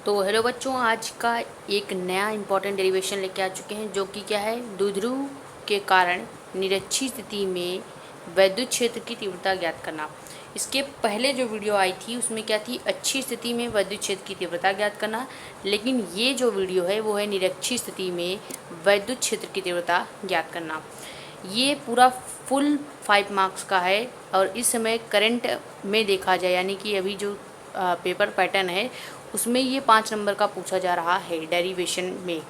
तो हेलो बच्चों, आज का एक नया इम्पॉर्टेंट डेरिवेशन लेके आ चुके हैं, जो कि क्या है, द्विध्रुव के कारण निरक्षीय स्थिति में वैद्युत क्षेत्र की तीव्रता ज्ञात करना। इसके पहले जो वीडियो आई थी उसमें क्या थी, अच्छी स्थिति में वैद्युत क्षेत्र की तीव्रता ज्ञात करना। लेकिन ये जो वीडियो है वो है निरक्षीय स्थिति में वैद्युत क्षेत्र की तीव्रता ज्ञात करना। ये पूरा फुल 5 मार्क्स का है और इस समय करंट में देखा जाए, यानी कि अभी जो पेपर पैटर्न है उसमें ये 5 नंबर का पूछा जा रहा है डेरिवेशन में।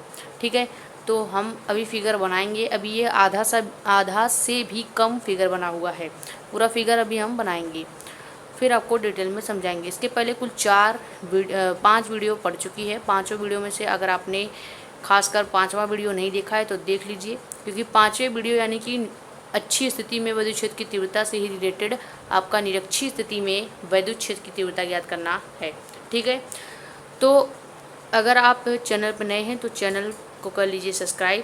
ठीक है, तो हम अभी फिगर बनाएंगे। अभी ये आधा से भी कम फिगर बना हुआ है। पूरा फिगर अभी हम बनाएंगे, फिर आपको डिटेल में समझाएंगे। इसके पहले कुल 5 वीडियो पड़ चुकी है। पाँचों वीडियो में से अगर आपने खासकर 5वां वीडियो नहीं देखा है तो देख लीजिए, क्योंकि 5वें वीडियो यानी कि अच्छी स्थिति में वैद्युत क्षेत्र की तीव्रता से ही रिलेटेड आपका निरक्षीय स्थिति में वैद्युत क्षेत्र की तीव्रता ज्ञात करना है। ठीक है, तो अगर आप चैनल पर नए हैं तो चैनल को कर लीजिए सब्सक्राइब,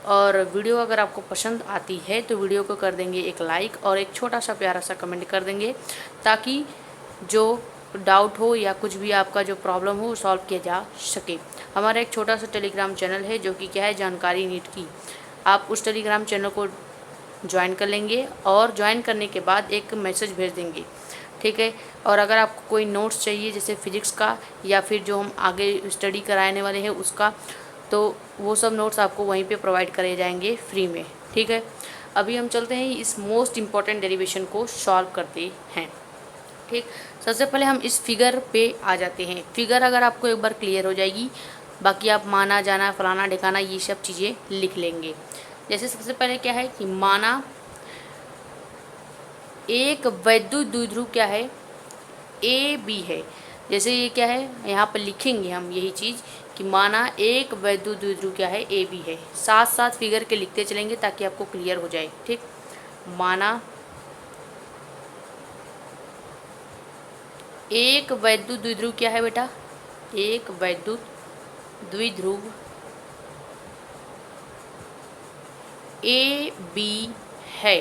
और वीडियो अगर आपको पसंद आती है तो वीडियो को कर देंगे एक लाइक और एक छोटा सा प्यारा सा कमेंट कर देंगे, ताकि जो डाउट हो या कुछ भी आपका जो प्रॉब्लम हो सॉल्व किया जा सके। हमारा एक छोटा सा टेलीग्राम चैनल है जो कि क्या है, जानकारी नीट की। आप उस टेलीग्राम चैनल को ज्वाइन कर लेंगे और ज्वाइन करने के बाद एक मैसेज भेज देंगे। ठीक है, और अगर आपको कोई नोट्स चाहिए जैसे फिजिक्स का या फिर जो हम आगे स्टडी कराने वाले हैं उसका, तो वो सब नोट्स आपको वहीं पे प्रोवाइड करे जाएंगे फ्री में। ठीक है, अभी हम चलते हैं इस मोस्ट इम्पॉर्टेंट डेरिवेशन को सॉल्व करते हैं। ठीक, सबसे पहले हम इस फिगर पे आ जाते हैं। फिगर अगर आपको एक बार क्लियर हो जाएगी, बाकी आप माना जाना फलाना ढिकाना ये सब चीज़ें लिख लेंगे। जैसे सबसे पहले क्या है कि माना एक वैद्युत द्विध्रुव क्या है, ए बी है। जैसे ये क्या है, यहाँ पर लिखेंगे हम यही चीज़ कि माना एक वैद्युत द्विध्रुव क्या है, ए बी है। साथ साथ फिगर के लिखते चलेंगे ताकि आपको क्लियर हो जाए। ठीक, माना एक वैद्युत द्विध्रुव क्या है बेटा, एक वैद्युत द्विध्रुव ए बी है।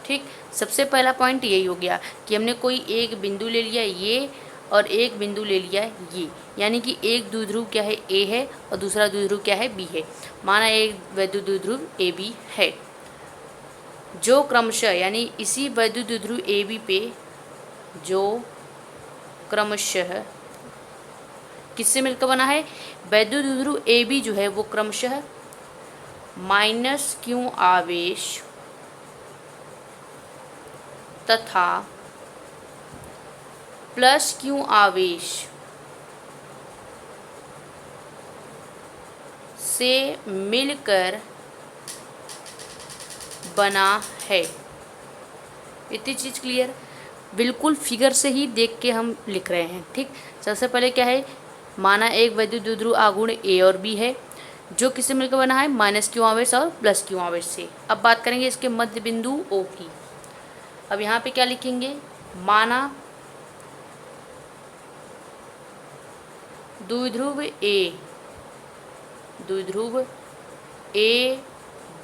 ठीक, सबसे पहला पॉइंट यही हो गया कि हमने कोई एक बिंदु ले लिया ये और एक बिंदु ले लिया ये, यानी कि एक द्विध्रुव क्या है, ए है, और दूसरा द्विध्रुव क्या है, बी है। माना एक वैद्युत द्विध्रुव ए बी है, जो क्रमशः यानी इसी वैद्युत द्विध्रुव ए बी पे जो क्रमशः किससे मिलकर बना है, वैद्युत द्विध्रुव ए बी जो है वो क्रमशः माइनस क्यू आवेश तथा प्लस क्यू आवेश से मिलकर बना है। इतनी चीज़ क्लियर, बिल्कुल फिगर से ही देख के हम लिख रहे हैं। ठीक, सबसे पहले क्या है, माना एक वैद्युत द्विध्रुव आघूर्ण ए और बी है, जो किससे मिलकर बना है, माइनस क्यू आवेश और प्लस क्यू आवेश से। अब बात करेंगे इसके मध्य बिंदु ओ की। अब यहाँ पे क्या लिखेंगे, माना द्विध्रुव ए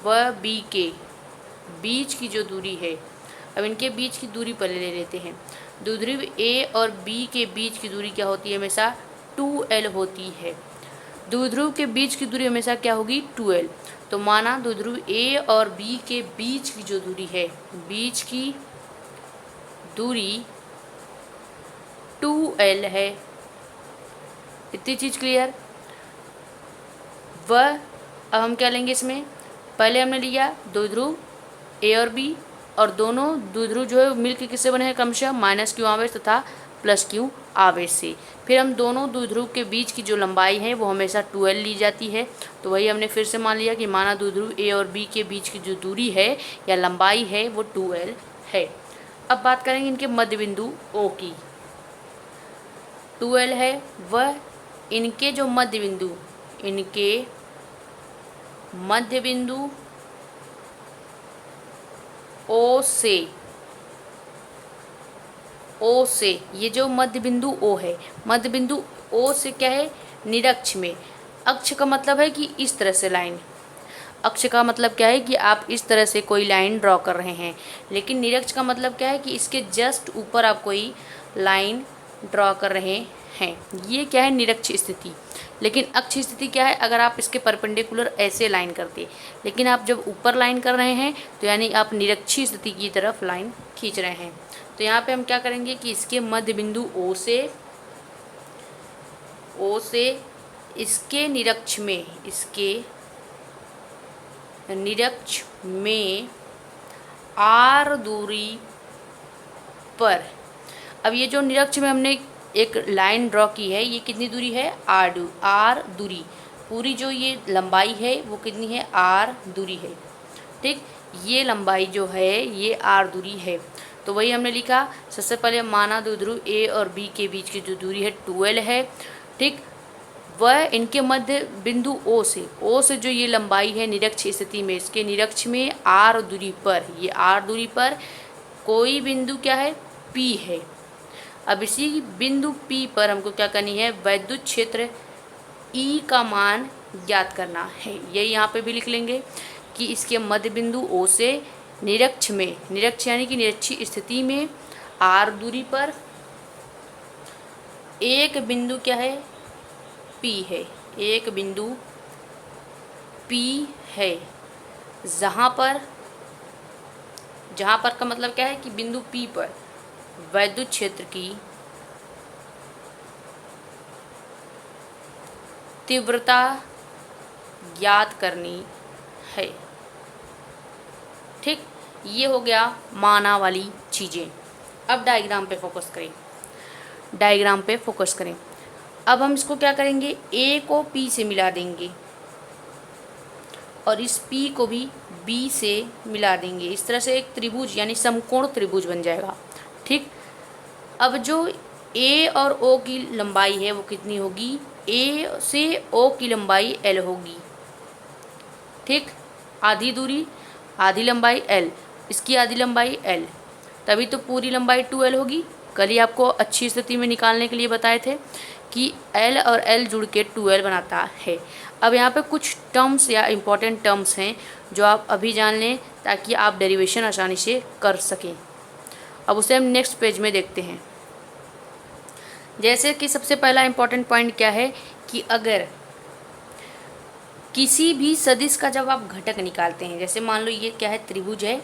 व बी के बीच की जो दूरी है, अब इनके बीच की दूरी पहले ले लेते हैं। द्विध्रुव ए और बी के बीच की दूरी क्या होती है, हमेशा 2l होती है। द्विध्रुव के बीच की दूरी हमेशा क्या होगी, 2l। तो माना द्विध्रुव ए और बी के बीच की जो दूरी है, बीच की दूरी 2l है। इतनी चीज़ क्लियर। अब हम क्या लेंगे इसमें, पहले हमने लिया द्विध्रुव ए और बी, और दोनों द्विध्रुव जो है मिलकर किससे बने हैं, क्रमशः माइनस क्यू आवेश तथा प्लस क्यू आवेश से। फिर हम दोनों द्विध्रुव के बीच की जो लंबाई है वो हमेशा 2l ली जाती है। तो वही हमने फिर से मान लिया कि माना द्विध्रुव ए और बी के बीच की जो दूरी है या लंबाई है वो 2l है। अब बात करेंगे इनके मध्य बिंदु O की। 2l है, वह इनके जो मध्य बिंदु, इनके मध्य बिंदु O से ये जो मध्य बिंदु O है, मध्य बिंदु O से क्या है, निरक्ष में। अक्ष का मतलब है कि इस तरह से लाइन, अक्ष का मतलब क्या है कि आप इस तरह से कोई लाइन ड्रॉ कर रहे हैं, लेकिन निरक्ष का मतलब क्या है कि इसके जस्ट ऊपर आप कोई लाइन ड्रॉ कर रहे हैं। ये क्या है, निरक्ष स्थिति। लेकिन अक्ष स्थिति क्या है, अगर आप इसके परपेंडिकुलर ऐसे लाइन करते, लेकिन आप जब ऊपर लाइन कर रहे हैं तो यानी आप निरक्षीय स्थिति की तरफ लाइन खींच रहे हैं। तो यहाँ पे हम क्या करेंगे कि इसके मध्य बिंदु ओ से इसके निरक्ष में आर दूरी पर, अब ये जो निरक्ष में हमने एक लाइन ड्रॉ की है, ये कितनी दूरी है, आर दूरी, पूरी जो ये लंबाई है वो कितनी है, आर दूरी है। ठीक, ये लंबाई जो है ये आर दूरी है। तो वही हमने लिखा, सबसे पहले माना द्विध्रुव ए और बी के बीच की जो दूरी है 12 है। ठीक, वह इनके मध्य बिंदु ओ से जो ये लंबाई है निरक्ष स्थिति में, इसके निरक्ष में आर दूरी पर, ये आर दूरी पर कोई बिंदु क्या है, पी है। अब इसी बिंदु पी पर हमको क्या करनी है, वैद्युत क्षेत्र ई का मान ज्ञात करना है। यही यहाँ पे भी लिख लेंगे कि इसके मध्य बिंदु ओ से निरक्ष यानी कि निरक्षीय स्थिति में आर दूरी पर एक बिंदु क्या है, पी है, एक बिंदु पी है, जहाँ पर का मतलब क्या है कि बिंदु पी पर वैद्युत क्षेत्र की तीव्रता ज्ञात करनी है। ठीक, ये हो गया माना वाली चीज़ें। अब डायग्राम पे फोकस करें। अब हम इसको क्या करेंगे, ए को पी से मिला देंगे और इस पी को भी बी से मिला देंगे। इस तरह से एक त्रिभुज यानी समकोण त्रिभुज बन जाएगा। ठीक, अब जो ए और ओ की लंबाई है वो कितनी होगी, ए से ओ की लंबाई एल होगी। ठीक, आधी दूरी आधी लंबाई एल, इसकी आधी लंबाई एल, तभी तो पूरी लंबाई 2L होगी। कल ही आपको अच्छी स्थिति में निकालने के लिए बताए थे कि L और L जुड़ के 2L बनाता है। अब यहाँ पे कुछ टर्म्स या इम्पॉर्टेंट टर्म्स हैं जो आप अभी जान लें ताकि आप डेरिवेशन आसानी से कर सकें। अब उसे हम नेक्स्ट पेज में देखते हैं। जैसे कि सबसे पहला इम्पॉर्टेंट पॉइंट क्या है कि अगर किसी भी सदिश का जब आप घटक निकालते हैं, जैसे मान लो ये क्या है, त्रिभुज है।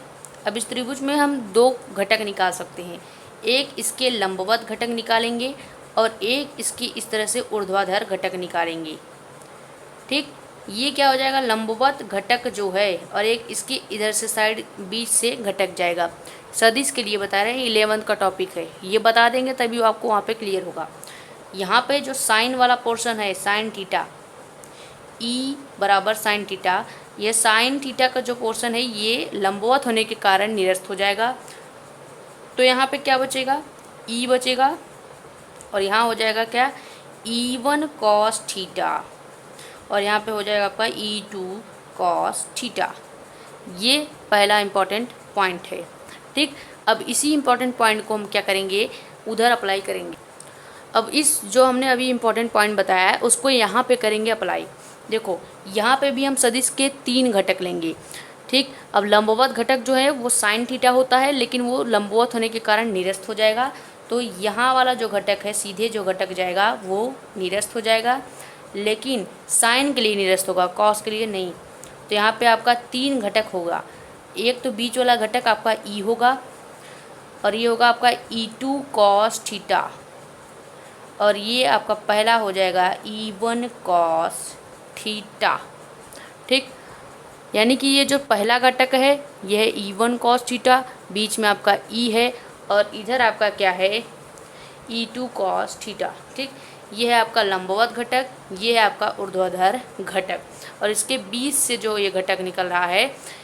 अब इस त्रिभुज में हम दो घटक निकाल सकते हैं, एक इसके लंबवत घटक निकालेंगे और एक इसकी इस तरह से ऊर्ध्वाधर घटक निकालेंगे। ठीक, ये क्या हो जाएगा, लंबवत घटक जो है और एक इसकी इधर से साइड बीच से घटक जाएगा। सदिश के लिए बता रहे हैं, 11th का टॉपिक है, ये बता देंगे तभी आपको वहाँ पे क्लियर होगा। यहाँ पे जो साइन वाला पोर्शन है, साइन थीटा, ई बराबर साइन थीटा, यह साइन थीटा का जो पोर्शन है ये लंबवत होने के कारण निरस्त हो जाएगा। तो यहाँ पे क्या बचेगा, ई बचेगा और यहाँ हो जाएगा क्या, E1 cos थीटा और यहाँ पे हो जाएगा आपका E2 cos थीटा। ये पहला इम्पॉर्टेंट पॉइंट है। ठीक, अब इसी इम्पॉर्टेंट पॉइंट को हम क्या करेंगे, उधर अप्लाई करेंगे। अब इस जो हमने अभी इम्पॉर्टेंट पॉइंट बताया है उसको यहाँ पे करेंगे अप्लाई। देखो यहाँ पे भी हम सदिश के 3 घटक लेंगे। ठीक, अब लंबवत घटक जो है वो साइन थीटा होता है, लेकिन वो लंबवत होने के कारण निरस्त हो जाएगा। तो यहाँ वाला जो घटक है, सीधे जो घटक जाएगा वो निरस्त हो जाएगा, लेकिन साइन के लिए निरस्त होगा, कॉस के लिए नहीं। तो यहाँ पे आपका 3 घटक होगा। एक तो बीच वाला घटक आपका ई होगा और ये होगा आपका E2 cos थीटा और ये आपका पहला हो जाएगा E1 cos थीटा। ठीक, यानी कि ये जो पहला घटक है यह है E1 cos थीटा, बीच में आपका E है और इधर आपका क्या है, E2 cos थीटा। ठीक, ये है आपका लंबवत घटक, ये है आपका ऊर्ध्वाधर घटक और इसके बीच से जो ये घटक निकल रहा है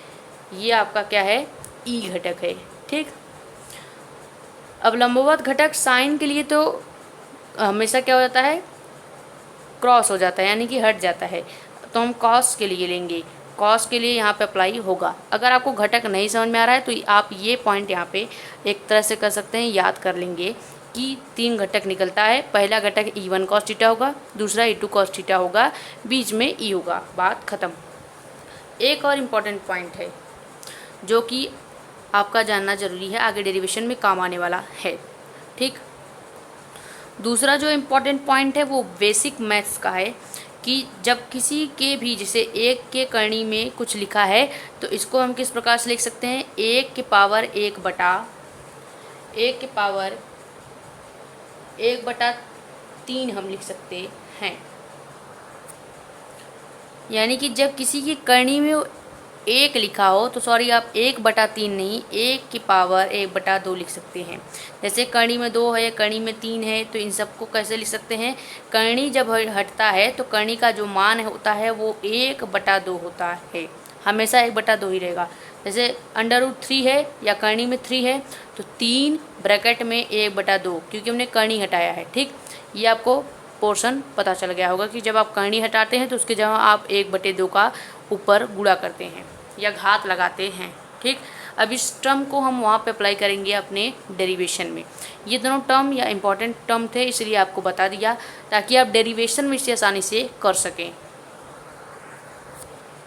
ये आपका क्या है, ई घटक है। ठीक, अब लंबवत घटक साइन के लिए तो हमेशा क्या हो जाता है, क्रॉस हो जाता है, यानी कि हट जाता है। तो हम कॉस के लिए लेंगे, कॉस के लिए यहाँ पे अप्लाई होगा। अगर आपको घटक नहीं समझ में आ रहा है तो आप ये पॉइंट यहाँ पे एक तरह से कर सकते हैं, याद कर लेंगे कि 3 घटक निकलता है। पहला घटक E1 cos थीटा होगा, दूसरा E2 cos थीटा होगा, बीच में ई होगा, बात ख़त्म। एक और इम्पॉर्टेंट पॉइंट है जो कि आपका जानना ज़रूरी है, आगे डेरिवेशन में काम आने वाला है। ठीक, दूसरा जो इम्पोर्टेंट पॉइंट है वो बेसिक मैथ्स का है कि जब किसी के भी जैसे 1 के करनी में कुछ लिखा है तो इसको हम किस प्रकार से लिख सकते हैं, 1 के पावर 1/3 हम लिख सकते हैं। यानी कि जब किसी की करनी में 1 लिखा हो तो सॉरी आप 1/3 नहीं 1 की पावर 1/2 लिख सकते हैं। जैसे करनी में 2 है, करनी में 3 है, तो इन सबको कैसे लिख सकते हैं, करनी जब हटता है तो करनी का जो मान होता है वो 1/2 होता है, हमेशा 1/2 ही रहेगा। जैसे √3 है या करनी में 3 है तो 3 ब्रैकेट में 1/2 क्योंकि हमने करनी हटाया है। ठीक, ये आपको पोर्शन पता चल गया होगा कि जब आप करनी हटाते हैं तो उसके जगह आप 1/2 का ऊपर गुणा करते हैं या घात लगाते हैं। ठीक, अब इस टर्म को हम वहाँ पे अप्लाई करेंगे अपने डेरिवेशन में। ये दोनों टर्म या इम्पॉर्टेंट टर्म थे इसलिए आपको बता दिया ताकि आप डेरिवेशन में इसे आसानी से कर सकें।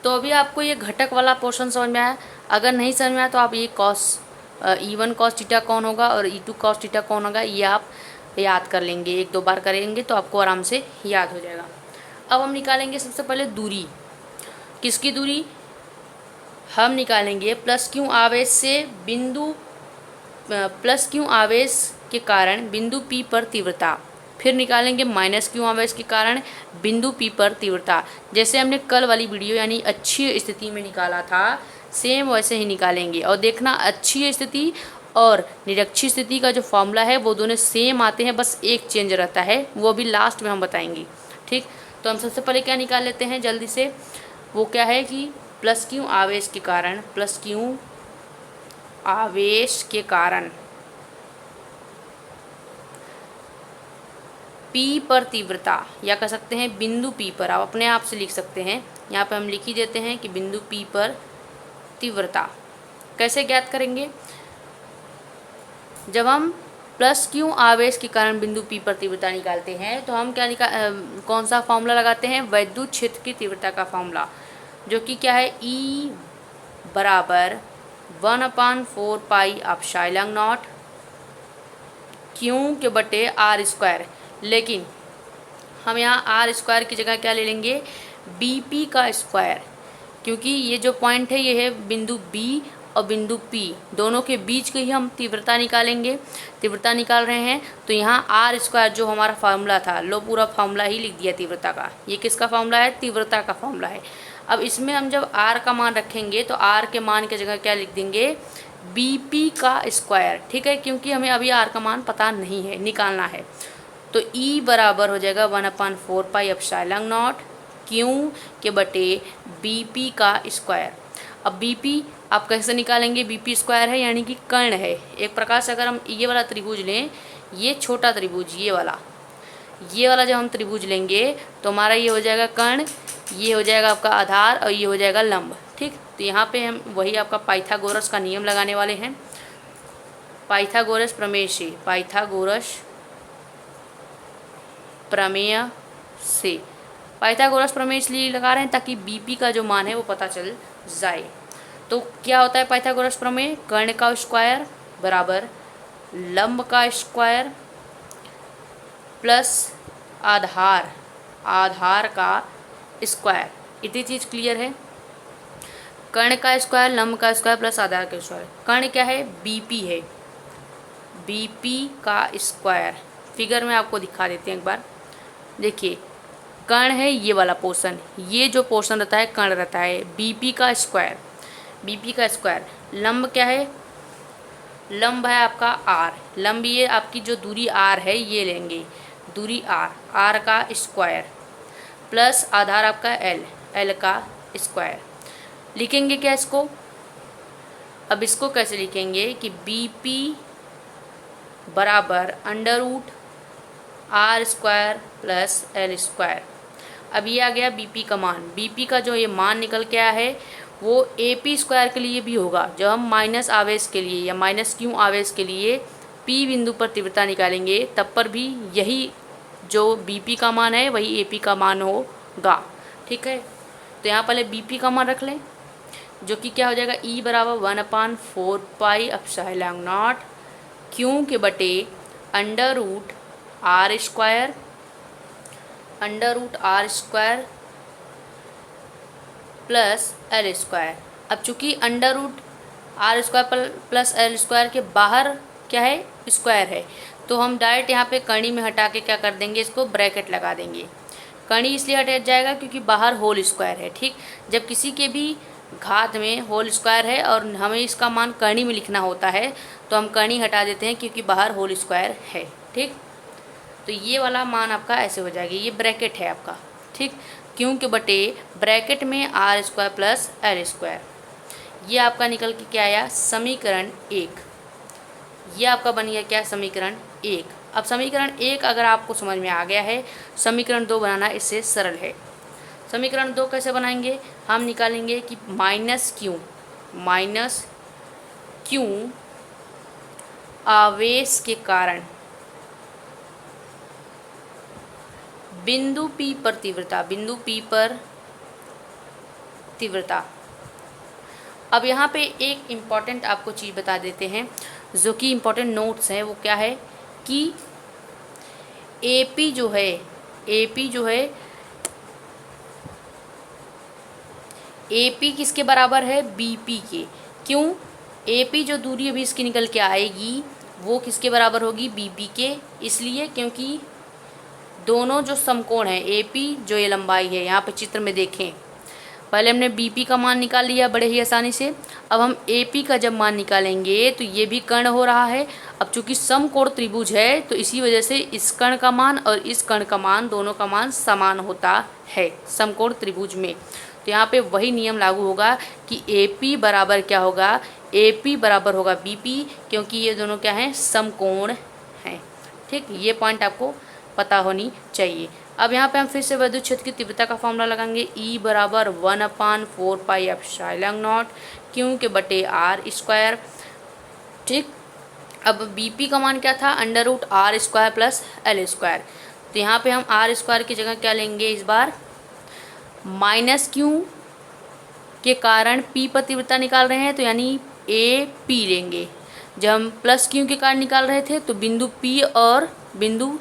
तो अभी आपको ये घटक वाला पोर्शन समझ में आया। अगर नहीं समझ में आया तो आप ये E1 cos थीटा कौन होगा और E2 cos थीटा कौन होगा ये आप याद कर लेंगे, 1-2 बार करेंगे तो आपको आराम से याद हो जाएगा। अब हम निकालेंगे सबसे पहले दूरी। किसकी दूरी, हम निकालेंगे प्लस क्यू आवेश से बिंदु प्लस क्यू आवेश के कारण बिंदु P पर तीव्रता, फिर निकालेंगे माइनस क्यू आवेश के कारण बिंदु P पर तीव्रता। जैसे हमने कल वाली वीडियो यानी अच्छी स्थिति में निकाला था सेम वैसे ही निकालेंगे। और देखना अच्छी स्थिति और निरक्षी स्थिति का जो फॉर्मूला है वो दोनों सेम आते हैं, बस एक चेंज रहता है, वो अभी लास्ट में हम बताएंगे। ठीक, तो हम सबसे पहले क्या निकाल लेते हैं जल्दी से, वो क्या है कि प्लस क्यू आवेश के कारण P पर तीव्रता या कह सकते हैं बिंदु P पर, आप अपने आप से लिख सकते हैं, यहाँ पे हम लिख ही देते हैं कि बिंदु P पर तीव्रता कैसे ज्ञात करेंगे। जब हम प्लस क्यू आवेश के कारण बिंदु P पर तीव्रता निकालते हैं तो हम कौन सा फॉर्मूला लगाते हैं, वैद्युत क्षेत्र की तीव्रता का फॉर्मूला, जो कि क्या है E बराबर 1/4 पाई एप्सिलॉन नॉट क्यू के बटे r²। लेकिन हम यहाँ r² की जगह क्या ले लेंगे, BP का स्क्वायर, क्योंकि ये जो पॉइंट है ये है बिंदु B और बिंदु P दोनों के बीच की ही हम तीव्रता निकालेंगे। तीव्रता निकाल रहे हैं तो यहाँ r² जो हमारा फार्मूला था, लो पूरा फार्मूला ही लिख दिया तीव्रता का। ये किसका फार्मूला है, तीव्रता का फार्मूला है। अब इसमें हम जब r का मान रखेंगे तो r के मान की जगह क्या लिख देंगे, BP का स्क्वायर। ठीक है, क्योंकि हमें अभी r का मान पता नहीं है, निकालना है। तो E बराबर हो जाएगा 1/4 पाई एप्सिलॉन नॉट क्यू के बटे BP का स्क्वायर। अब BP आप कैसे निकालेंगे, BP स्क्वायर है यानी कि कर्ण है। एक प्रकार से अगर हम ये वाला त्रिभुज लें, ये छोटा त्रिभुज ये वाला जब हम त्रिभुज लेंगे तो हमारा ये हो जाएगा कर्ण, ये हो जाएगा आपका आधार और ये हो जाएगा लंब। ठीक, तो यहाँ पे हम वही आपका पाइथागोरस का नियम लगाने वाले हैं, पाइथागोरस प्रमेय इसलिए लगा रहे हैं ताकि BP का जो मान है वो पता चल जाए। तो क्या होता है पाइथागोरस प्रमेय, कर्ण का स्क्वायर बराबर लंब का स्क्वायर प्लस आधार का स्क्वायर। इतनी चीज़ क्लियर है, कर्ण का स्क्वायर, लंब का स्क्वायर प्लस आधार का स्क्वायर। कर्ण क्या है, BP है, BP का स्क्वायर। फिगर में आपको दिखा देते हैं एक बार, देखिए कर्ण है ये वाला पोर्शन, ये जो पोर्शन रहता है कर्ण रहता है, BP का स्क्वायर। लंब क्या है, लंब है आपका R, लंब ये आपकी जो दूरी R है ये लेंगे, दूरी R का स्क्वायर प्लस आधार आपका L का स्क्वायर। लिखेंगे क्या इसको, अब इसको कैसे लिखेंगे कि BP बराबर √R² प्लस L²। अब ये आ गया BP का मान। BP का जो ये मान निकल के आया है वो AP² के लिए भी होगा। जब हम माइनस आवेश के लिए या माइनस क्यू आवेश के लिए P बिंदु पर तीव्रता निकालेंगे तब पर भी यही जो BP का मान है वही AP का मान होगा। ठीक है, तो यहाँ पहले BP का मान रख लें, जो कि क्या हो जाएगा, E बराबर 1/4 पाई एप्सिलॉन नॉट क्यू के बटे R square under root R square plus L square. अब चूंकि under root R square plus L square के बाहर क्या है, स्क्वायर है, तो हम डायरेक्ट यहाँ पे कर्णी में हटा के क्या कर देंगे, इसको ब्रैकेट लगा देंगे। कर्णी इसलिए हट जाएगा क्योंकि बाहर होल स्क्वायर है। ठीक, जब किसी के भी घात में होल स्क्वायर है और हमें इसका मान कर्णी में लिखना होता है तो हम कर्णी हटा देते हैं क्योंकि बाहर होल स्क्वायर है। ठीक, तो ये वाला मान आपका ऐसे हो जाएगा, ये ब्रैकेट है आपका। ठीक, क्योंकि बटे ब्रैकेट में R square plus L square, ये आपका निकल के क्या आया, समीकरण 1। ये आपका बन गया क्या, समीकरण 1। अब समीकरण 1 अगर आपको समझ में आ गया है, समीकरण 2 बनाना इससे सरल है। समीकरण 2 कैसे बनाएंगे, हम निकालेंगे कि माइनस क्यू आवेश के कारण बिंदु P पर तीव्रता। अब यहाँ पे एक इम्पॉर्टेंट आपको चीज़ बता देते हैं, जो कि इम्पॉर्टेंट नोट्स हैं। वो क्या है कि AP जो है AP किसके बराबर है, BP के। क्यों, AP जो दूरी अभी इसकी निकल के आएगी वो किसके बराबर होगी, BP के। इसलिए क्योंकि दोनों जो समकोण हैं, AP जो ये लंबाई है, यहाँ पे चित्र में देखें, पहले हमने BP का मान निकाल लिया बड़े ही आसानी से। अब हम AP का जब मान निकालेंगे तो ये भी कर्ण हो रहा है। अब चूंकि समकोण त्रिभुज है तो इसी वजह से इस कर्ण का मान और इस कर्ण का मान, दोनों का मान समान होता है समकोण त्रिभुज में। तो यहाँ पे वही नियम लागू होगा कि AP बराबर क्या होगा, AP बराबर होगा BP, क्योंकि ये दोनों क्या हैं, समकोण हैं। ठीक, ये पॉइंट आपको पता होनी चाहिए। अब यहाँ पे हम फिर से विद्युत क्षेत्र की तीव्रता का फॉर्मूला लगाएंगे, E बराबर 1/4 पाई एप्सिलॉन नॉट क्यू के बटे आर स्क्वायर। ठीक, अब BP का मान क्या था, under root R square plus L square. तो यहाँ पे हम आर स्क्वायर की जगह क्या लेंगे, इस बार माइनस क्यू के कारण P पर तीव्रता निकाल रहे हैं तो यानी AP लेंगे। जब हम प्लस क्यू के कारण निकाल रहे थे तो बिंदु P और बिंदु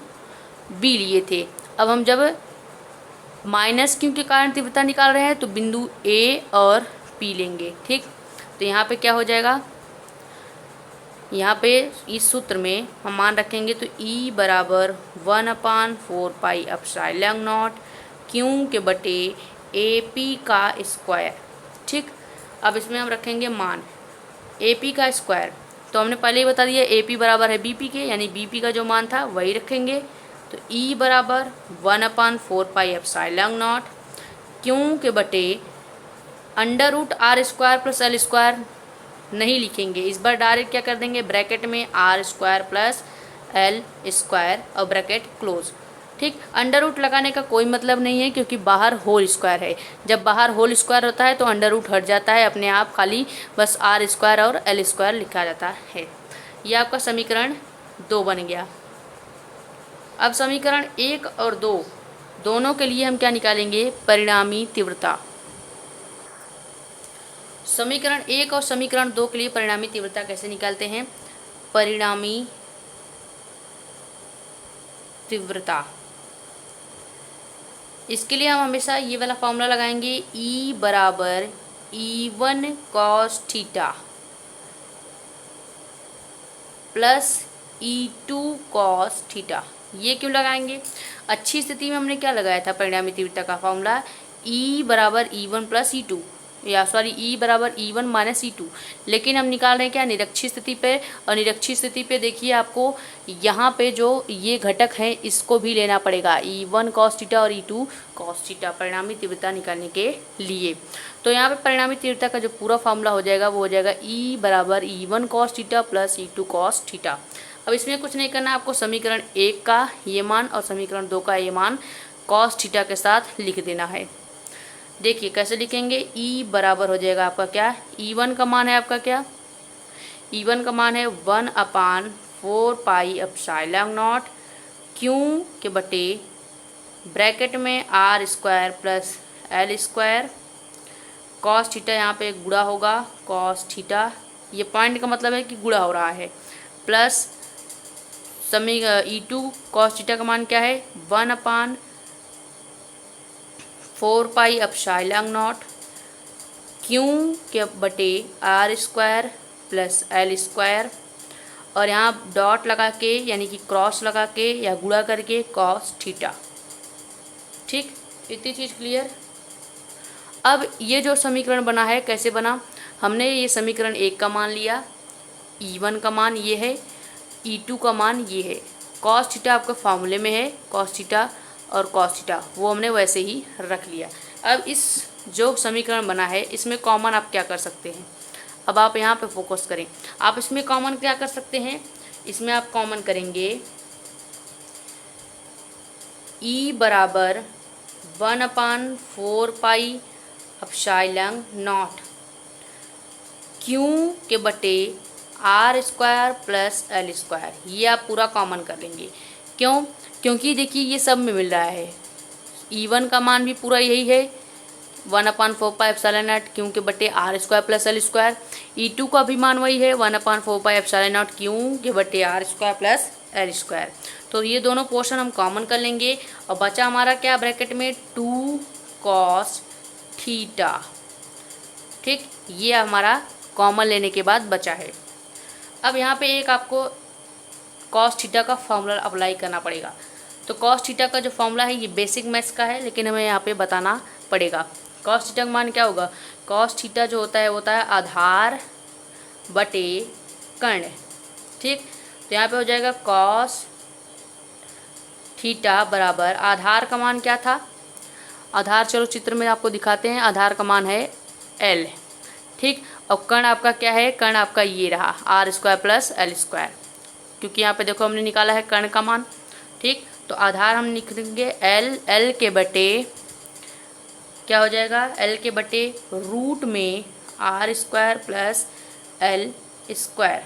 B लिए थे। अब हम जब माइनस क्यू के कारण तीव्रता निकाल रहे हैं तो बिंदु A और P लेंगे। ठीक, तो यहाँ पे क्या हो जाएगा, यहाँ पे इस सूत्र में हम मान रखेंगे तो E बराबर 1/4 पाई एप्सिलॉन नॉट क्यू के बटे AP का स्क्वायर। ठीक, अब इसमें हम रखेंगे मान AP का स्क्वायर, तो हमने पहले ही बता दिया AP बराबर है BP के, यानी BP का जो मान था वही रखेंगे। तो E बराबर 1/4 पाई एप्सिलॉन नॉट क्यू के बटे under root R square plus L square नहीं लिखेंगे, इस बार डायरेक्ट क्या कर देंगे, ब्रैकेट में R square plus L square और ब्रैकेट क्लोज। ठीक, अंडर रूट लगाने का कोई मतलब नहीं है क्योंकि बाहर होल स्क्वायर है। जब बाहर होल स्क्वायर होता है तो अंडर रूट हट जाता है अपने आप, खाली बस आर स्क्वायर और एल स्क्वायर लिखा जाता है। यह आपका समीकरण 2 बन गया। अब समीकरण 1 और 2 दोनों के लिए हम क्या निकालेंगे, परिणामी तीव्रता। समीकरण 1 और समीकरण 2 के लिए परिणामी तीव्रता कैसे निकालते हैं, परिणामी तीव्रता, इसके लिए हम हमेशा ये वाला फॉर्मूला लगाएंगे, E बराबर E1 cos theta plus E2 cos theta. ये क्यों लगाएंगे, अच्छी स्थिति में हमने क्या लगाया था परिणामी तीव्रता का फॉर्मूला, E बराबर E1 प्लस E2, या सॉरी E बराबर E1 माइनस E2। लेकिन हम निकाल रहे हैं क्या, निरक्षीय स्थिति पे, और निरक्षीय स्थिति पे देखिए आपको यहाँ पे जो ये घटक है इसको भी लेना पड़ेगा, E1 cos थीटा और E2 cos थीटा परिणामी तीव्रता निकालने के लिए। तो यहाँ पे परिणामी तीव्रता का जो पूरा फॉर्मूला हो जाएगा वो हो जाएगा E बराबर E1 cos theta plus E2 cos theta. अब इसमें कुछ नहीं करना, आपको समीकरण 1 का ये मान और समीकरण 2 का ये मान cos थीटा के साथ लिख देना है। देखिए कैसे लिखेंगे, E बराबर हो जाएगा आपका क्या, E1 का मान है आपका क्या, E1 का मान है 1/4 पाई एप्सिलॉन नॉट क्यू के बटे ब्रैकेट में R square plus L square, cos theta यहाँ पे गुणा होगा कॉस थीटा, ये पॉइंट का मतलब है कि गुणा हो रहा है, प्लस E2 कॉस थीटा का मान क्या है 1/4πε0 क्यू के बटे R square plus L square, और यहाँ डॉट लगा के यानी कि क्रॉस लगा के या गुणा करके कॉस थीटा। ठीक, इतनी चीज़ क्लियर। अब ये जो समीकरण बना है कैसे बना, हमने ये समीकरण 1 का मान लिया, E1 का मान ये है, E2 का मान ये है। कॉस थीटा आपके फॉर्मूले में है, कॉस थीटा और कॉस थीटा वो हमने वैसे ही रख लिया। अब इस जो समीकरण बना है इसमें कॉमन आप क्या कर सकते हैं, अब आप यहाँ पे फोकस करें। आप इसमें कॉमन क्या कर सकते हैं, इसमें आप कॉमन करेंगे E बराबर 1/4πε0 क्यू के बटे R square plus L square, ये आप पूरा कॉमन कर लेंगे। क्यों, क्योंकि देखिए ये सब में मिल रहा है। E1 का मान भी पूरा यही है 1/4πε0 क्यू के बटे R square plus L square. E2 का भी मान वही है 1/4πε0 क्यू के बटे R square plus L square. तो ये दोनों पोर्शन हम कॉमन कर लेंगे और बचा हमारा क्या ब्रैकेट में 2 कॉस थीटा। ठीक, ये हमारा कॉमन लेने के बाद बचा है। अब यहाँ पे एक आपको कॉस थीटा का फॉर्मूला अप्लाई करना पड़ेगा। तो कॉस थीटा का जो फॉर्मूला है ये बेसिक मैथ्स का है, लेकिन हमें यहाँ पे बताना पड़ेगा। कॉस थीटा का मान क्या होगा, कॉस थीटा जो होता है आधार बटे कर्ण। ठीक, तो यहाँ पे हो जाएगा कॉस थीटा बराबर आधार का मान क्या था, आधार चलो चित्र में आपको दिखाते हैं, आधार का मान है L। ठीक, और कर्ण आपका क्या है, कर्ण आपका ये रहा R square plus L square, क्योंकि यहाँ पे देखो हमने निकाला है कर्ण का मान। ठीक, तो आधार हम लिखेंगे L के बटे क्या हो जाएगा, L के बटे रूट में R square plus L square.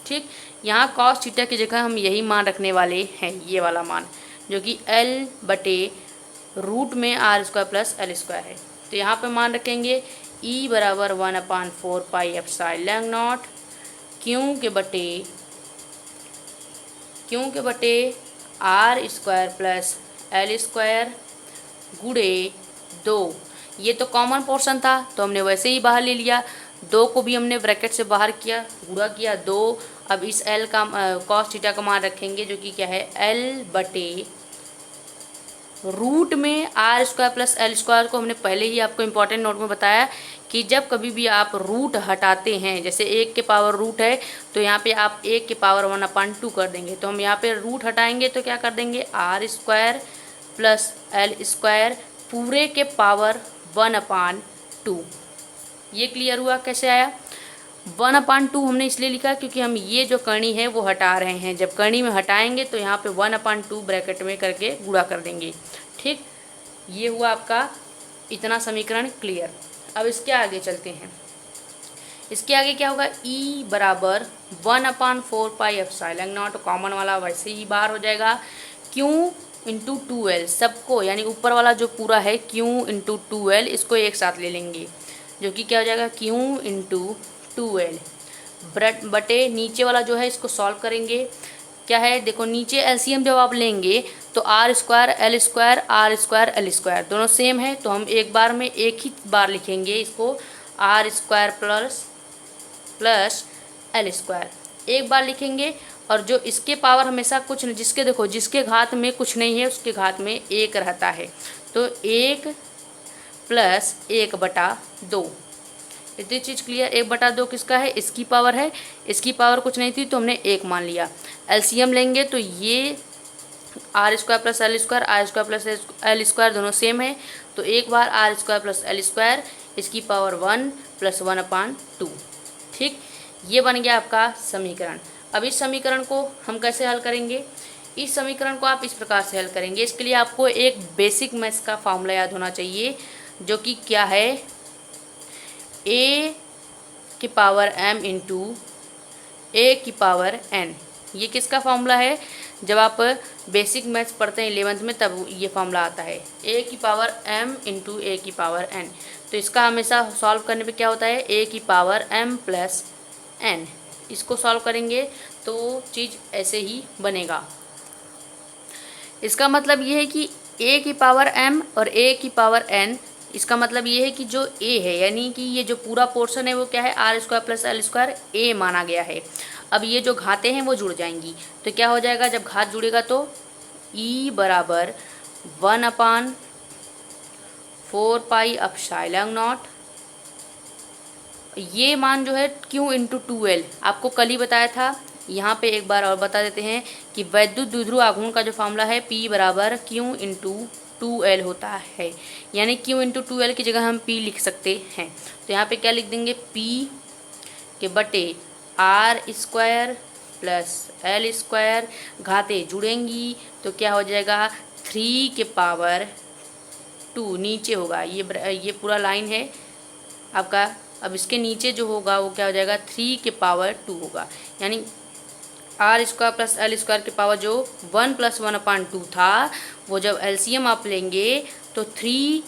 ठीक, यहाँ कॉस थीटा की जगह हम यही मान रखने वाले हैं, ये वाला मान जो कि L बटे रूट में R square plus L square है। तो यहाँ पे मान रखेंगे E बराबर 1/4πε0 क्यू के बटे R square plus L square गुणे 2। ये तो कॉमन पोर्शन था तो हमने वैसे ही बाहर ले लिया, 2 को भी हमने ब्रैकेट से बाहर किया, गुणा किया 2। अब इस L का कॉस थीटा का मान रखेंगे जो कि क्या है L बटे रूट में R square plus L square को हमने पहले ही आपको इम्पॉर्टेंट नोट में बताया कि जब कभी भी आप रूट हटाते हैं, जैसे 1 के पावर रूट है तो यहाँ पे आप 1 के पावर 1/2 कर देंगे, तो हम यहाँ पे रूट हटाएंगे तो क्या कर देंगे R square plus L square पूरे के पावर 1/2। ये क्लियर हुआ कैसे आया, 1/2 हमने इसलिए लिखा क्योंकि हम ये जो कर्णी है वो हटा रहे हैं, जब कर्णी में हटाएंगे तो यहाँ पे 1/2 ब्रैकेट में करके गुणा कर देंगे। ठीक, ये हुआ आपका इतना समीकरण क्लियर। अब इसके आगे चलते हैं, इसके आगे क्या होगा, E बराबर 1/4πε0 कॉमन वाला वैसे ही बाहर हो जाएगा, Q इंटू 2L सबको यानी ऊपर वाला जो पूरा है Q इंटू 2L इसको एक साथ ले लेंगे जो कि क्या हो जाएगा Q इंटू 2L बटे नीचे वाला जो है इसको सॉल्व करेंगे। क्या है देखो, नीचे एलसीएम जब आप लेंगे तो आर स्क्वायर एल स्क्वायर दोनों सेम है, तो हम एक बार में एक ही बार लिखेंगे इसको R square plus L square एक बार लिखेंगे, और जो इसके पावर हमेशा कुछ नहीं, जिसके देखो जिसके घात में कुछ नहीं है उसके घात में 1 रहता है, तो 1 प्लस 1/2। इतनी चीज़ क्लियर। 1/2 किसका है, इसकी पावर है, इसकी पावर कुछ नहीं थी तो हमने 1 मान लिया। एलसीएम लेंगे तो ये R square plus L square दोनों सेम है, तो एक बार R square plus L square इसकी पावर 1 प्लस 1/2। ठीक, ये बन गया आपका समीकरण। अब इस समीकरण को हम कैसे हल करेंगे, इस समीकरण को आप इस प्रकार से हल करेंगे। इसके लिए आपको एक बेसिक मैथ्स का फॉर्मूला याद होना चाहिए जो कि क्या है, a की पावर m इंटू a की पावर n। ये किसका फॉर्मूला है, जब आप बेसिक मैथ्स पढ़ते हैं 11th में तब ये फॉर्मूला आता है, a की पावर m इंटू a की पावर n। तो इसका हमेशा सॉल्व करने पे क्या होता है, a की पावर m प्लस n। इसको सॉल्व करेंगे तो चीज़ ऐसे ही बनेगा। इसका मतलब ये है कि a की पावर m और a की पावर n, इसका मतलब ये है कि जो a है यानी कि ये जो पूरा पोर्शन है वो क्या है, R square plus L square a माना गया है। अब ये जो घातें हैं वो जुड़ जाएंगी, तो क्या हो जाएगा, जब घात जुड़ेगा तो e बराबर 1/4 पाई एप्सिलॉन नॉट, ये मान जो है Q इंटू 2L आपको कल ही बताया था। यहाँ पे एक बार और बता देते हैं कि वैद्युत द्विध्रुव आघूर्ण का जो फॉर्मूला है P बराबर Q इंटू 2L होता है, यानी Q इंटू 2L की जगह हम P लिख सकते हैं। तो यहाँ पे क्या लिख देंगे, P के बटे R square plus L square, घातें जुड़ेंगी तो क्या हो जाएगा 3 के पावर 2, नीचे होगा ये पूरा लाइन है आपका। अब इसके नीचे जो होगा वो क्या हो जाएगा 3 के पावर 2 होगा, यानी R square plus L square के पावर जो 1 + 1/2 था वो जब एलसीएम आप लेंगे तो 3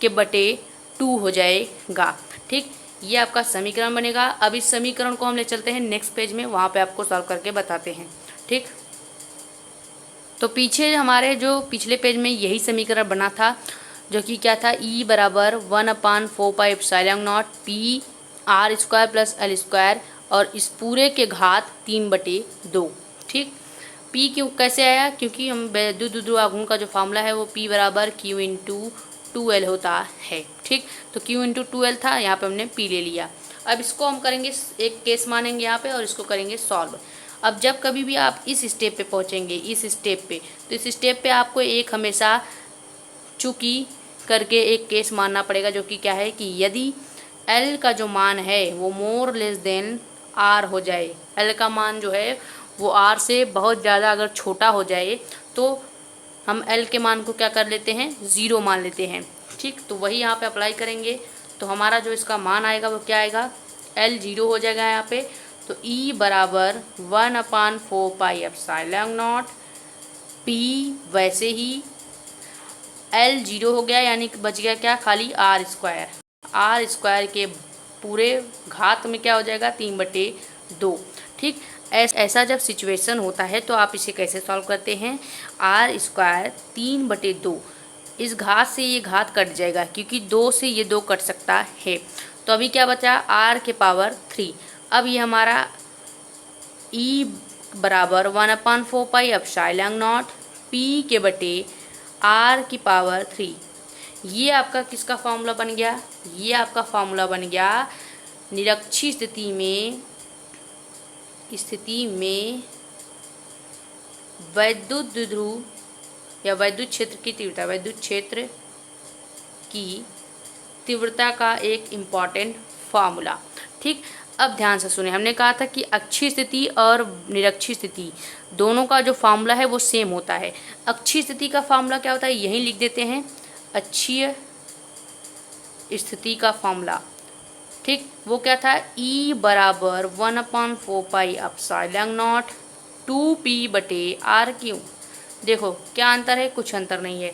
के बटे 2 हो जाएगा। ठीक, ये आपका समीकरण बनेगा। अब इस समीकरण को हम ले चलते हैं नेक्स्ट पेज में, वहाँ पे आपको सॉल्व करके बताते हैं। ठीक, तो पीछे हमारे जो पिछले पेज में यही समीकरण बना था, जो कि क्या था, E बराबर 1/4 pi epsilon not P R square plus L square, और इस पूरे के घात 3/2। ठीक, P क्यों कैसे आया, क्योंकि हम वैद्युत द्विध्रुव आघूर्ण का जो फार्मूला है वो P बराबर Q इंटू 2L होता है। ठीक, तो Q इंटू 2L था, यहाँ पे हमने P ले लिया। अब इसको हम करेंगे, एक केस मानेंगे यहाँ पे और इसको करेंगे सॉल्व। अब जब कभी भी आप इस स्टेप पे पहुँचेंगे, इस स्टेप पे, तो इस स्टेप पे आपको एक हमेशा चूँकि करके एक केस मानना पड़ेगा, जो कि क्या है कि यदि L का जो मान है वो मोर लेस देन R हो जाए, L का मान जो है वो R से बहुत ज़्यादा अगर छोटा हो जाए तो हम L के मान को क्या कर लेते हैं, 0 मान लेते हैं। ठीक, तो वही यहाँ पे अप्लाई करेंगे, तो हमारा जो इसका मान आएगा वो क्या आएगा, L 0 हो जाएगा यहाँ पे। तो E बराबर 1/4 पाई एप्सिलॉन नॉट P, वैसे ही L 0 हो गया, यानी कि बच गया क्या, खाली आर स्क्वायर के पूरे घात में क्या हो जाएगा 3/2। ठीक, ऐसा जब सिचुएशन होता है तो आप इसे कैसे सॉल्व करते हैं, आर स्क्वायर 3/2, इस घात से ये घात कट जाएगा क्योंकि 2 से ये 2 कट सकता है, तो अभी क्या बचा, आर के पावर 3। अब ये हमारा E बराबर 1/4 पाई एप्सिलॉन नॉट P के बटे आर की पावर 3, ये आपका किसका फॉर्मूला बन गया, ये आपका फॉर्मूला बन गया निरक्षीय स्थिति में वैद्युत द्विध्रुव या वैद्युत क्षेत्र की तीव्रता, वैद्युत क्षेत्र की तीव्रता का एक इम्पॉर्टेंट फार्मूला। ठीक, अब ध्यान से सुने, हमने कहा था कि अक्षीय स्थिति और निरक्षीय स्थिति दोनों का जो फार्मूला है वो सेम होता है। अक्षीय स्थिति का फार्मूला क्या होता है, यहीं लिख देते हैं, अक्षीय स्थिति का फार्मूला। ठीक, वो क्या था, E बराबर 1/4 पाई एप्सिलॉन नॉट 2P/R3। देखो क्या अंतर है, कुछ अंतर नहीं है,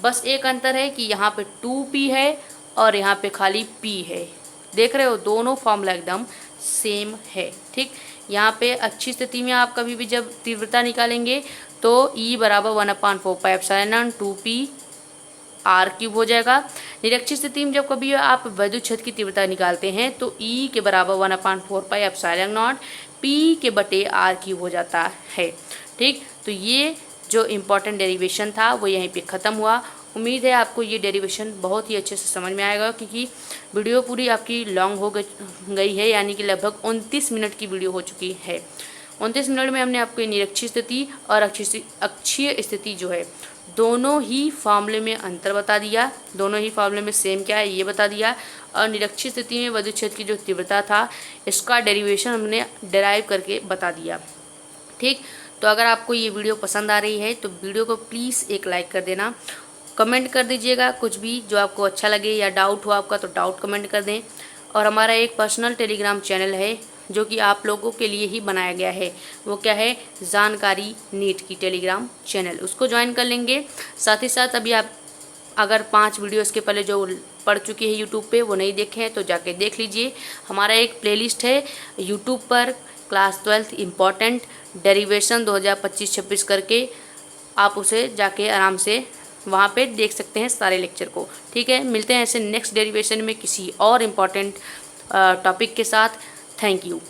बस एक अंतर है कि यहाँ पे 2P है और यहाँ पे खाली P है। देख रहे हो, दोनों फार्मूला एकदम सेम है। ठीक, यहाँ पे अच्छी स्थिति में आप कभी भी जब तीव्रता निकालेंगे तो E बराबर 1/4 पाई एप्सिलॉन 2P/R3 हो जाएगा। निरक्षीय स्थिति में जब कभी आप वैद्युत क्षेत्र की तीव्रता निकालते हैं तो E के बराबर 1/4 पाई एप्सिलॉन नॉट P के बटे R3 हो जाता है। ठीक, तो ये जो इम्पोर्टेंट डेरिवेशन था वो यहीं पे ख़त्म हुआ। उम्मीद है आपको ये डेरिवेशन बहुत ही अच्छे से समझ में आएगा, क्योंकि वीडियो पूरी आपकी लॉन्ग हो गई है, यानी कि लगभग 29 मिनट की वीडियो हो चुकी है। 29 मिनट में हमने आपको निरक्षीय स्थिति और अक्षीय स्थिति जो है दोनों ही फार्मूले में अंतर बता दिया, दोनों ही फार्मूले में सेम क्या है ये बता दिया, और निरक्षीय स्थिति में वैद्युत क्षेत्र की जो तीव्रता था इसका डेरिवेशन हमने डेराइव करके बता दिया। ठीक, तो अगर आपको ये वीडियो पसंद आ रही है तो वीडियो को प्लीज़ एक लाइक कर देना, कमेंट कर दीजिएगा कुछ भी जो आपको अच्छा लगे या डाउट हो आपका तो डाउट कमेंट कर दें। और हमारा एक पर्सनल टेलीग्राम चैनल है जो कि आप लोगों के लिए ही बनाया गया है, वो क्या है, जानकारी नीट की टेलीग्राम चैनल, उसको ज्वाइन कर लेंगे। साथ ही साथ अभी आप अगर 5 वीडियो इसके पहले जो पड़ चुकी है यूट्यूब पे वो नहीं देखे हैं तो जाके देख लीजिए। हमारा एक प्लेलिस्ट है यूट्यूब पर क्लास 12th इम्पॉर्टेंट डेरिवेशन 2025-26 करके आप उसे जाके आराम से वहाँ पे देख सकते हैं सारे लेक्चर को। ठीक है, मिलते हैं ऐसे नेक्स्ट डेरिवेशन में किसी और इम्पॉर्टेंट टॉपिक के साथ। Thank you.